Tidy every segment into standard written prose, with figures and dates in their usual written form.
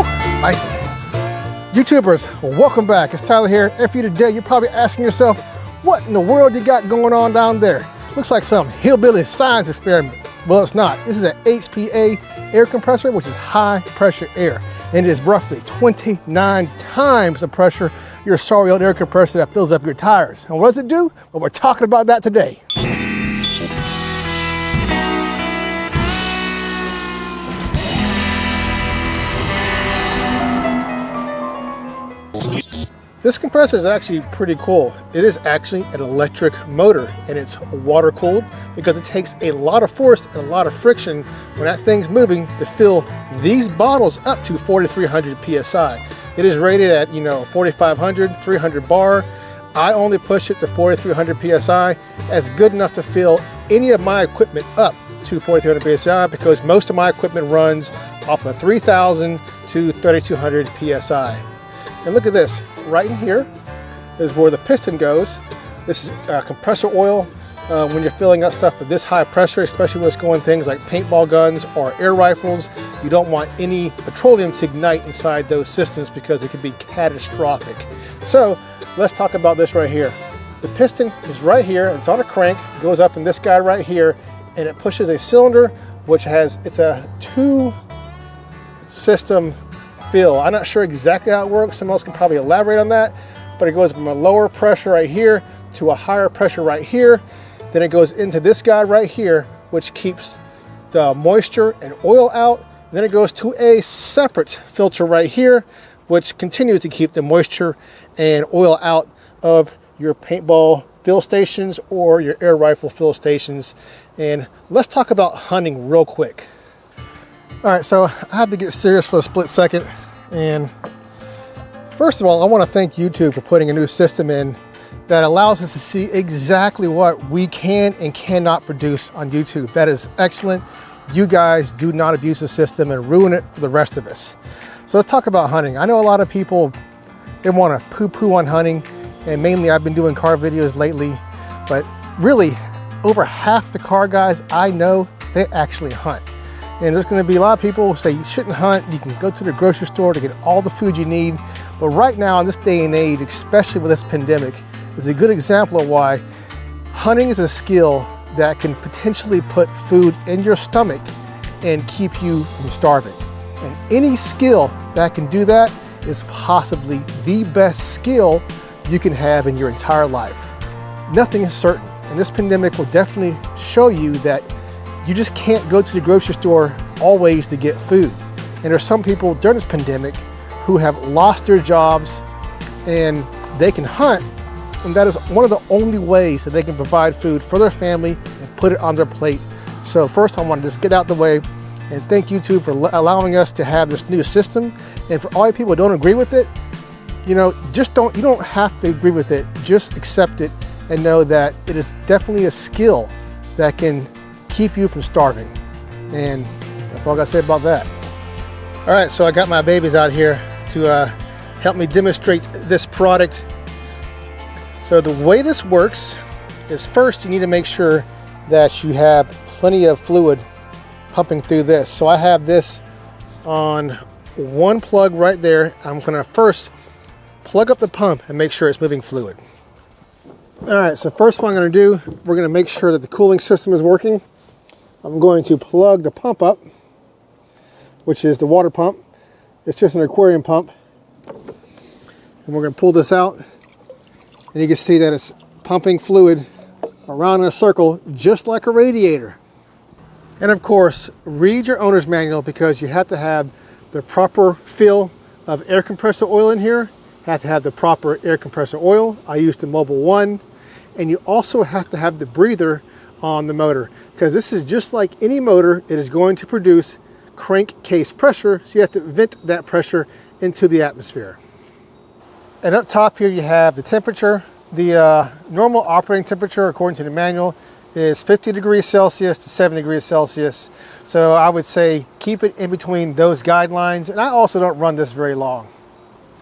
Spicy. YouTubers, welcome back. It's Tyler here. And for you today, you're probably asking yourself, what in the world you got going on down there? Looks like some hillbilly science experiment. Well, it's not. This is an HPA air compressor, which is high pressure air. And it is roughly 29 times the pressure your sorry old air compressor that fills up your tires. And what does it do? Well, we're talking about that today. This compressor is actually pretty cool. It is actually an electric motor, and it's water cooled because it takes a lot of force and a lot of friction when that thing's moving to fill these bottles up to 4,300 PSI. It is rated at, 4,500, 300 bar. I only push it to 4,300 PSI. That's good enough to fill any of my equipment up to 4,300 PSI because most of my equipment runs off of 3,000 to 3,200 PSI. And look at this, right in here is where the piston goes. This is compressor oil. When you're filling up stuff with this high pressure, especially when it's going things like paintball guns or air rifles, you don't want any petroleum to ignite inside those systems because it could be catastrophic. So let's talk about this right here. The piston is right here, it's on a crank, goes up in this guy right here, and it pushes a cylinder which it's a 2-system fill. I'm not sure exactly how it works. Someone else can probably elaborate on that, but it goes from a lower pressure right here to a higher pressure right here. Then it goes into this guy right here, which keeps the moisture and oil out. And then it goes to a separate filter right here, which continues to keep the moisture and oil out of your paintball fill stations or your air rifle fill stations. And let's talk about hunting real quick. All right, so I have to get serious for a split second. And first of all, I want to thank YouTube for putting a new system in that allows us to see exactly what we can and cannot produce on YouTube. That is excellent. You guys do not abuse the system and ruin it for the rest of us. So let's talk about hunting. I know a lot of people, they want to poo-poo on hunting, and mainly I've been doing car videos lately, but really over half the car guys I know, they actually hunt. And there's going to be a lot of people who say you shouldn't hunt. You can go to the grocery store to get all the food you need. But right now, in this day and age, especially with this pandemic, is a good example of why hunting is a skill that can potentially put food in your stomach and keep you from starving. And any skill that can do that is possibly the best skill you can have in your entire life. Nothing is certain. And this pandemic will definitely show you that you just can't go to the grocery store always to get food. And there's some people during this pandemic who have lost their jobs and they can hunt, and that is one of the only ways that they can provide food for their family and put it on their plate. So first I want to just get out the way and thank YouTube for allowing us to have this new system. And for all you people who don't agree with it, you don't have to agree with it, just accept it and know that it is definitely a skill that can keep you from starving. And that's all I gotta say about that. All right, so I got my babies out here to help me demonstrate this product. So the way this works is first you need to make sure that you have plenty of fluid pumping through this. So I have this on one plug right there. I'm gonna first plug up the pump and make sure it's moving fluid. All right, so first what I'm gonna do, we're gonna make sure that the cooling system is working. I'm going to plug the pump up, which is the water pump. It's just an aquarium pump. And we're going to pull this out. And you can see that it's pumping fluid around in a circle, just like a radiator. And of course, read your owner's manual because you have to have the proper fill of air compressor oil in here. You have to have the proper air compressor oil. I used the Mobile 1. And you also have to have the breather on the motor, because this is just like any motor. It is going to produce crankcase pressure, so you have to vent that pressure into the atmosphere. And up top here you have the temperature. The normal operating temperature according to the manual is 50 degrees Celsius to 7 degrees Celsius. So I would say keep it in between those guidelines, and I also don't run this very long.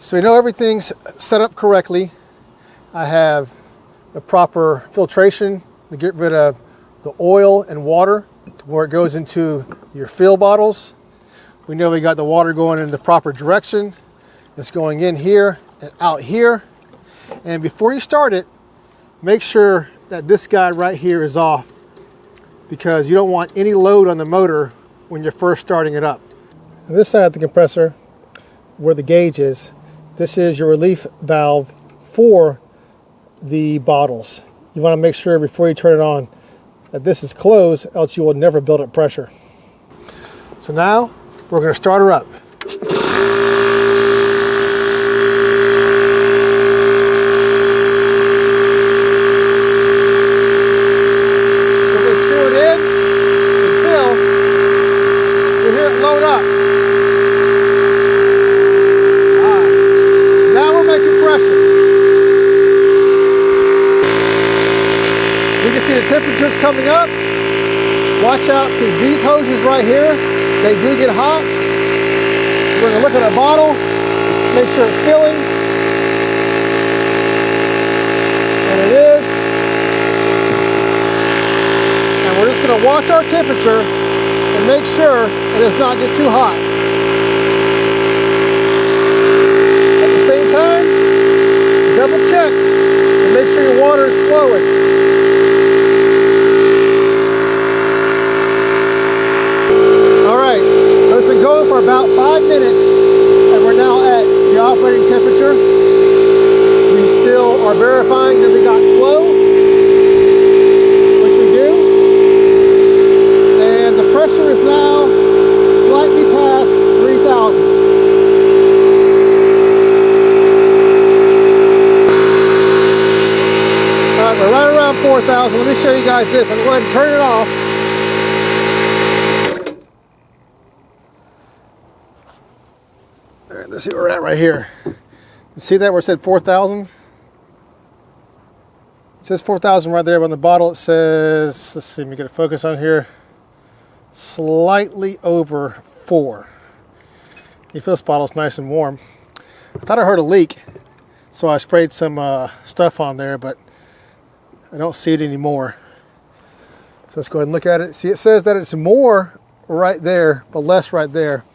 So you know everything's set up correctly. I have the proper filtration to get rid of the oil and water to where it goes into your fill bottles. We know we got the water going in the proper direction. It's going in here and out here. And before you start it, make sure that this guy right here is off, because you don't want any load on the motor when you're first starting it up. On this side of the compressor, where the gauge is, this is your relief valve for the bottles. You want to make sure before you turn it on that this is closed, else you will never build up pressure. So now we're going to start her up. Temperature's coming up. Watch out, because these hoses right here, they do get hot. We're going to look at our bottle, make sure it's filling. And it is. And we're just going to watch our temperature and make sure it does not get too hot. At the same time, double check and make sure your water is flowing. Going for about 5 minutes, and we're now at the operating temperature. We still are verifying that we got flow, which we do, and the pressure is now slightly past 3,000. All right, we're right around 4,000. Let me show you guys this. I'm going to go ahead and turn it off. Let's see where we're at right here. You see that where it said 4,000? It says 4,000 right there, but on the bottle it says, let's see, let me get a focus on here, slightly over 4. You feel this bottle's nice and warm. I thought I heard a leak, so I sprayed some stuff on there, but I don't see it anymore. So let's go ahead and look at it. See, it says that it's more right there, but less right there.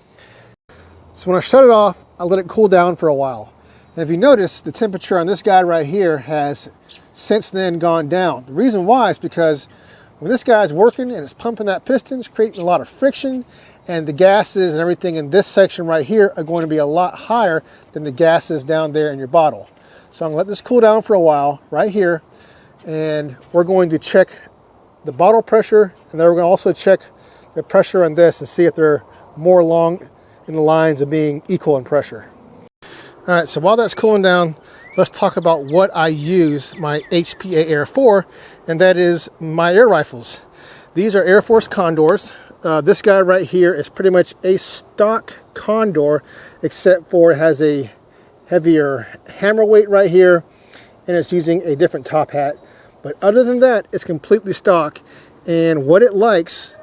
So when I shut it off, I let it cool down for a while. And if you notice, the temperature on this guy right here has since then gone down. The reason why is because when this guy's working and it's pumping that piston, it's creating a lot of friction, and the gases and everything in this section right here are going to be a lot higher than the gases down there in your bottle. So I'm gonna let this cool down for a while right here, and we're going to check the bottle pressure, and then we're gonna also check the pressure on this and see if they're more along in the lines of being equal in pressure. All right, so while that's cooling down, let's talk about what I use my HPA air for, and that is my air rifles. These are Air Force Condors. This guy right here is pretty much a stock Condor, except for it has a heavier hammer weight right here, and it's using a different top hat. But other than that, it's completely stock, and what it likes,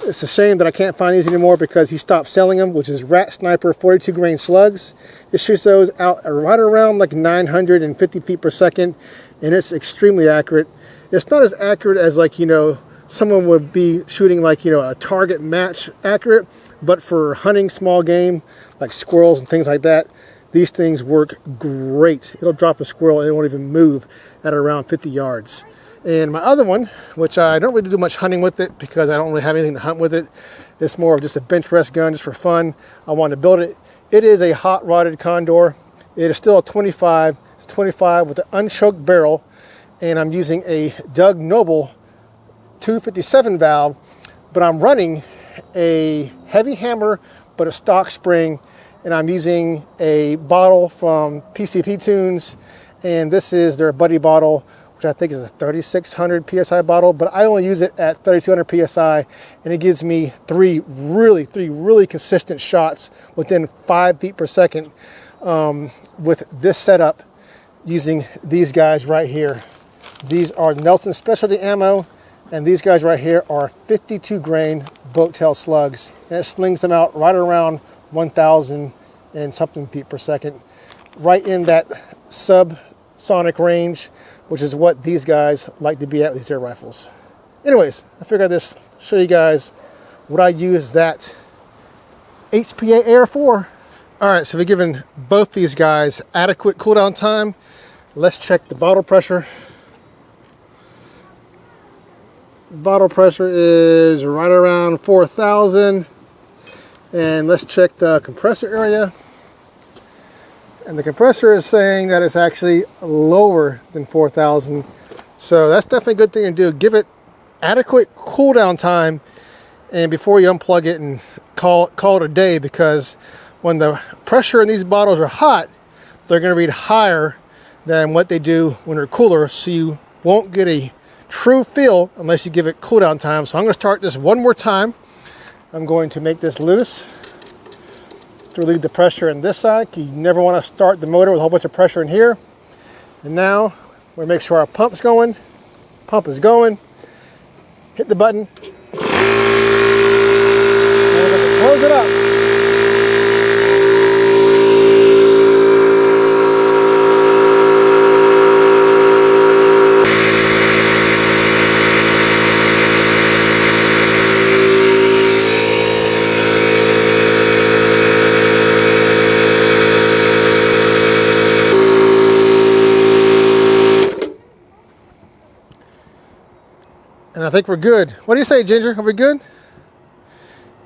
it's a shame that I can't find these anymore because he stopped selling them, which is Rat Sniper 42 grain slugs. It shoots those out right around like 950 feet per second, and it's extremely accurate. It's not as accurate as, like, you know, someone would be shooting like, you know, a target match accurate, but for hunting small game like squirrels and things like that, these things work great. It'll drop a squirrel and it won't even move at around 50 yards. And my other one, which I don't really do much hunting with it because I don't really have anything to hunt with it, it's more of just a bench rest gun just for fun. I wanted to build it. It is a hot rodded Condor. It is still a 25 with an unchoked barrel, and I'm using a Doug Noble 257 valve, but I'm running a heavy hammer but a stock spring, and I'm using a bottle from PCP Tunes, and this is their buddy bottle, which I think is a 3600 PSI bottle, but I only use it at 3200 PSI, and it gives me three really consistent shots within 5 feet per second with this setup using these guys right here. These are Nelson Specialty Ammo, and these guys right here are 52 grain boat tail slugs, and it slings them out right around 1,000 and something feet per second, right in that subsonic range, which is what these guys like to be at with these air rifles. Anyways, I figured I'd just show you guys what I use that HPA air for. All right, so we've given both these guys adequate cooldown time. Let's check the bottle pressure. Bottle pressure is right around 4,000. And let's check the compressor area. And the compressor is saying that it's actually lower than 4,000. So that's definitely a good thing to do. Give it adequate cooldown time and before you unplug it and call it a day, because when the pressure in these bottles are hot, they're going to read higher than what they do when they're cooler. So you won't get a true feel unless you give it cooldown time. So I'm going to start this one more time. I'm going to make this loose to relieve the pressure on this side. You never want to start the motor with a whole bunch of pressure in here. And now we'll make sure our pump's going. Pump is going. Hit the button. And we're going to close it up. And I think we're good. What do you say, Ginger? Are we good?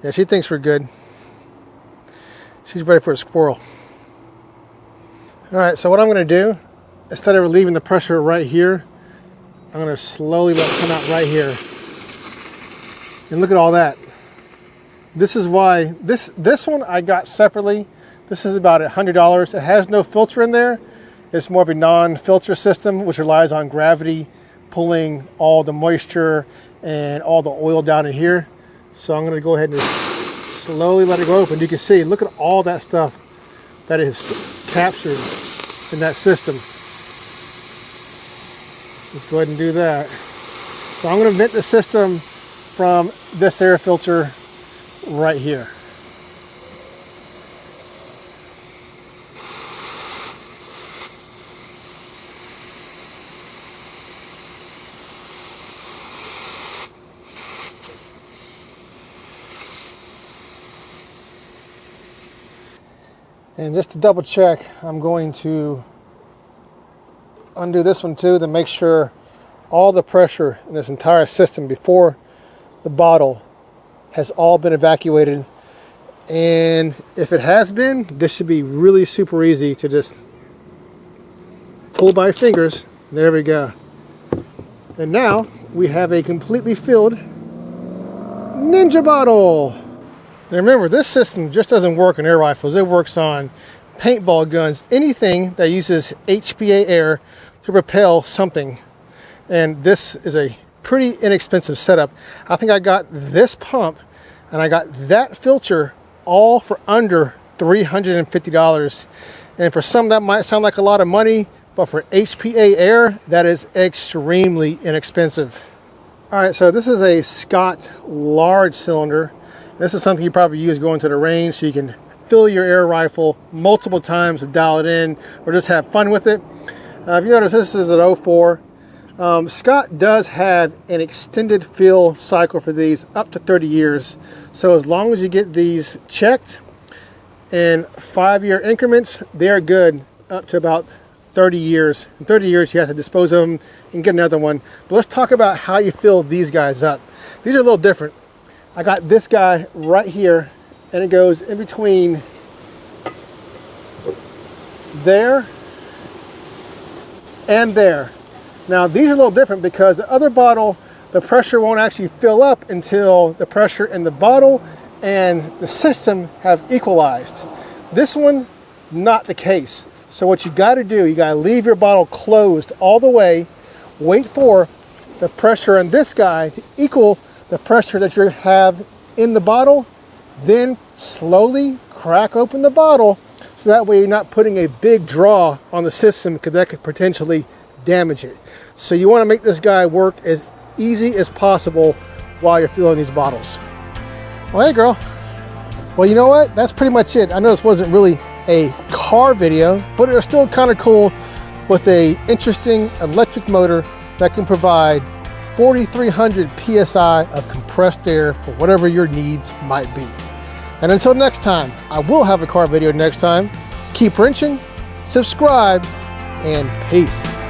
Yeah, she thinks we're good. She's ready for a squirrel. All right, so what I'm going to do, instead of relieving the pressure right here, I'm going to slowly let it come out right here. And look at all that. This is why, this one I got separately. This is about $100. It has no filter in there. It's more of a non-filter system, which relies on gravity pulling all the moisture and all the oil down in here. So I'm going to go ahead and slowly let it go open. You can see, look at all that stuff that is captured in that system. Let's go ahead and do that. So I'm going to vent the system from this air filter right here. And just to double check, I'm going to undo this one too to make sure all the pressure in this entire system before the bottle has all been evacuated. And if it has been, this should be really super easy to just pull by fingers. There we go. And now we have a completely filled Ninja bottle. And remember, this system just doesn't work on air rifles. It works on paintball guns, anything that uses HPA air to propel something. And this is a pretty inexpensive setup. I think I got this pump and I got that filter all for under $350. And for some that might sound like a lot of money, but for HPA air, that is extremely inexpensive. All right, so this is a Scott large cylinder. This is something you probably use going to the range so you can fill your air rifle multiple times to dial it in or just have fun with it. If you notice, this is an 04. Scott does have an extended fill cycle for these up to 30 years. So as long as you get these checked in 5-year increments, they're good up to about 30 years. In 30 years, you have to dispose of them and get another one. But let's talk about how you fill these guys up. These are a little different. I got this guy right here, and it goes in between there and there. Now these are a little different because the other bottle, the pressure won't actually fill up until the pressure in the bottle and the system have equalized. This one, not the case. So what you got to do, you got to leave your bottle closed all the way, wait for the pressure in this guy to equal the pressure that you have in the bottle, then slowly crack open the bottle so that way you're not putting a big draw on the system because that could potentially damage it. So you want to make this guy work as easy as possible while you're filling these bottles. Well, hey girl. Well, you know what? That's pretty much it. I know this wasn't really a car video, but it was still kind of cool with a interesting electric motor that can provide 4,300 PSI of compressed air for whatever your needs might be. And until next time, I will have a car video next time. Keep wrenching, subscribe, and peace.